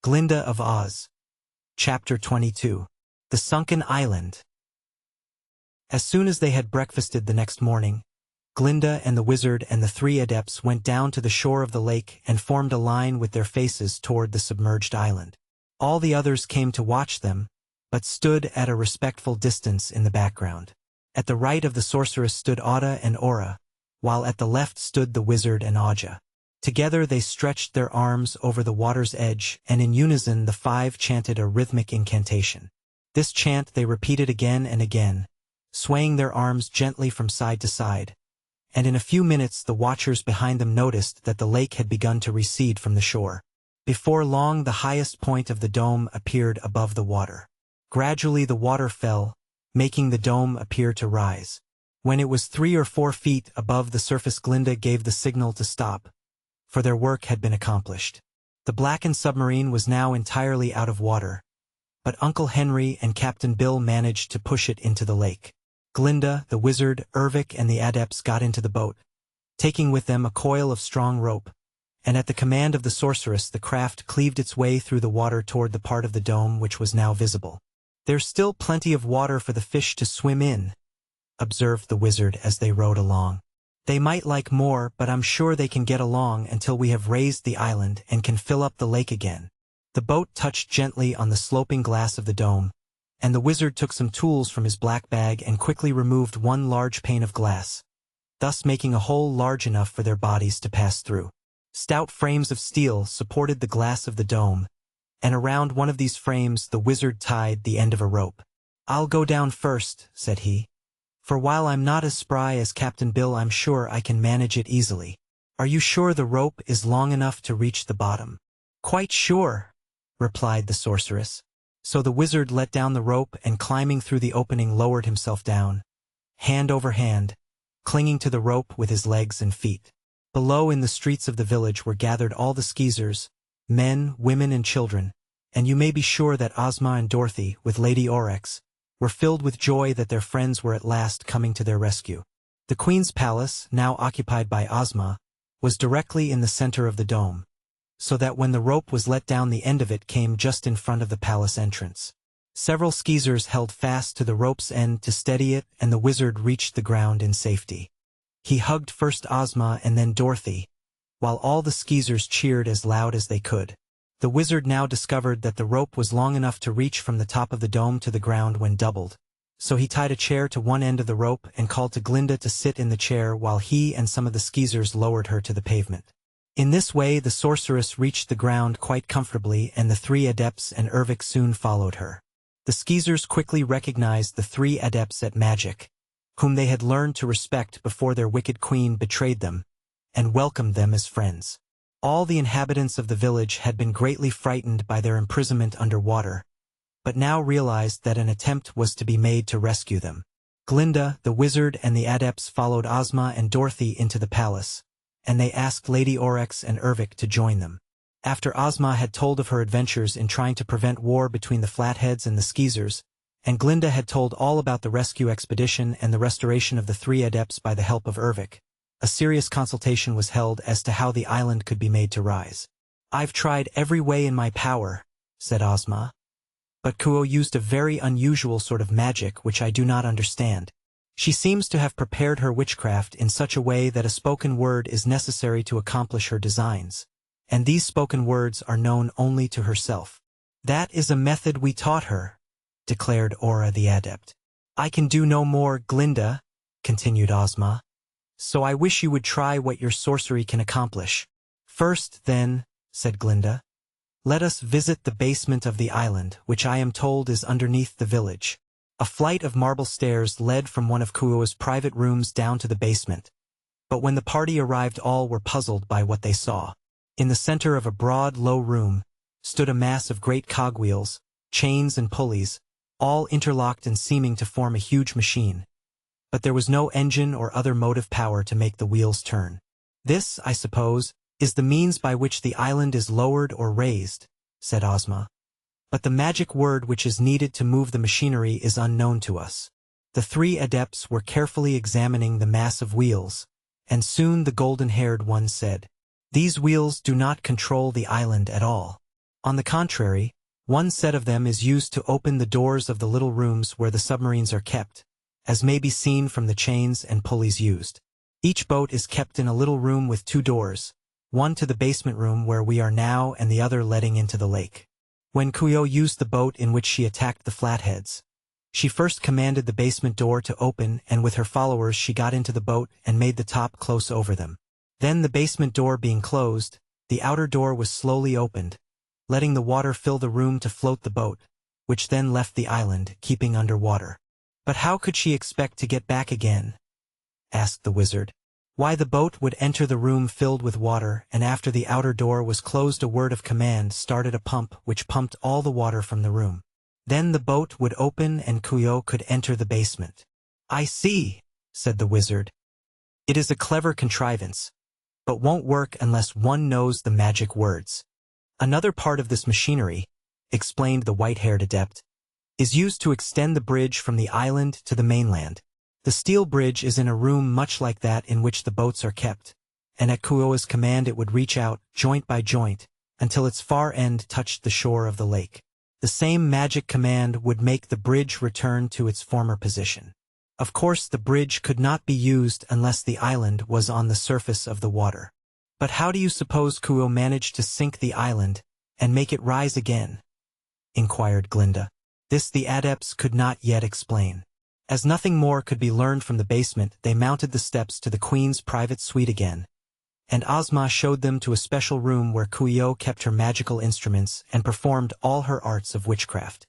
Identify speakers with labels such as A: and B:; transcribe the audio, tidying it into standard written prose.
A: Glinda of Oz. Chapter 22. The Sunken Island. As soon as they had breakfasted the next morning, Glinda and the wizard and the three adepts went down to the shore of the lake and formed a line with their faces toward the submerged island. All the others came to watch them, but stood at a respectful distance in the background. At the right of the sorceress stood Otta and Aura, while at the left stood the wizard and Aja. Together they stretched their arms over the water's edge, and in unison the five chanted a rhythmic incantation. This chant they repeated again and again, swaying their arms gently from side to side, and in a few minutes the watchers behind them noticed that the lake had begun to recede from the shore. Before long the highest point of the dome appeared above the water. Gradually the water fell, making the dome appear to rise. When it was 3 or 4 feet above the surface, Glinda gave the signal to stop, for their work had been accomplished. The blackened submarine was now entirely out of water, but Uncle Henry and Captain Bill managed to push it into the lake. Glinda, the wizard, Ervic, and the adepts got into the boat, taking with them a coil of strong rope, and at the command of the sorceress the craft cleaved its way through the water toward the part of the dome which was now visible. "There's still plenty of water for the fish to swim in," observed the wizard as they rowed along. "They might like more, but I'm sure they can get along until we have raised the island and can fill up the lake again." The boat touched gently on the sloping glass of the dome, and the wizard took some tools from his black bag and quickly removed one large pane of glass, thus making a hole large enough for their bodies to pass through. Stout frames of steel supported the glass of the dome, and around one of these frames the wizard tied the end of a rope. "I'll go down first," said he, "for while I'm not as spry as Captain Bill, I'm sure I can manage it easily." "Are you sure the rope is long enough to reach the bottom?" "Quite sure," replied the sorceress. So the wizard let down the rope and climbing through the opening lowered himself down, hand over hand, clinging to the rope with his legs and feet. Below in the streets of the village were gathered all the skeezers, men, women, and children, and you may be sure that Ozma and Dorothy, with Lady Aurex, were filled with joy that their friends were at last coming to their rescue. The Queen's palace, now occupied by Ozma, was directly in the center of the dome, so that when the rope was let down the end of it came just in front of the palace entrance. Several skeezers held fast to the rope's end to steady it, and the wizard reached the ground in safety. He hugged first Ozma and then Dorothy, while all the skeezers cheered as loud as they could. The wizard now discovered that the rope was long enough to reach from the top of the dome to the ground when doubled, so he tied a chair to one end of the rope and called to Glinda to sit in the chair while he and some of the skeezers lowered her to the pavement. In this way the sorceress reached the ground quite comfortably, and the three adepts and Ervic soon followed her. The skeezers quickly recognized the three adepts at magic, whom they had learned to respect before their wicked queen betrayed them, and welcomed them as friends. All the inhabitants of the village had been greatly frightened by their imprisonment under water, but now realized that an attempt was to be made to rescue them. Glinda, the wizard, and the adepts followed Ozma and Dorothy into the palace, and they asked Lady Aurex and Ervic to join them. After Ozma had told of her adventures in trying to prevent war between the Flatheads and the Skeezers, and Glinda had told all about the rescue expedition and the restoration of the three adepts by the help of Ervic, a serious consultation was held as to how the island could be made to rise. "I've tried every way in my power," said Ozma, "but Kuo used a very unusual sort of magic which I do not understand. She seems to have prepared her witchcraft in such a way that a spoken word is necessary to accomplish her designs, and these spoken words are known only to herself." "That is a method we taught her," declared Aura the adept. "I can do no more, Glinda," continued Ozma, "so I wish you would try what your sorcery can accomplish." "First, then," said Glinda, "let us visit the basement of the island, which I am told is underneath the village." A flight of marble stairs led from one of Kuo's private rooms down to the basement, but when the party arrived all were puzzled by what they saw. In the center of a broad, low room stood a mass of great cogwheels, chains and pulleys, all interlocked and seeming to form a huge machine, but there was no engine or other motive power to make the wheels turn. "This, I suppose, is the means by which the island is lowered or raised," said Ozma. "But the magic word which is needed to move the machinery is unknown to us." The three adepts were carefully examining the mass of wheels, and soon the golden-haired one said, "These wheels do not control the island at all. On the contrary, one set of them is used to open the doors of the little rooms where the submarines are kept, as may be seen from the chains and pulleys used. Each boat is kept in a little room with 2 doors, one to the basement room where we are now and the other letting into the lake. When Kuyo used the boat in which she attacked the flatheads, she first commanded the basement door to open, and with her followers she got into the boat and made the top close over them. Then, the basement door being closed, the outer door was slowly opened, letting the water fill the room to float the boat, which then left the island, keeping under water. But how could she expect to get back again? Asked the wizard. Why, the boat would enter the room filled with water, and after the outer door was closed a word of command started a pump which pumped all the water from the room. Then the boat would open and Kuyo could enter the basement. I see, said the wizard. It is a clever contrivance, but won't work unless one knows the magic words. Another part of this machinery, explained the white-haired adept, is used to extend the bridge from the island to the mainland. The steel bridge is in a room much like that in which the boats are kept, and at Kuo's command it would reach out, joint by joint, until its far end touched the shore of the lake. The same magic command would make the bridge return to its former position. Of course, the bridge could not be used unless the island was on the surface of the water. But how do you suppose Kuo managed to sink the island and make it rise again? Inquired Glinda. This the adepts could not yet explain. As nothing more could be learned from the basement, they mounted the steps to the Queen's private suite again, and Ozma showed them to a special room where Kuyo kept her magical instruments and performed all her arts of witchcraft.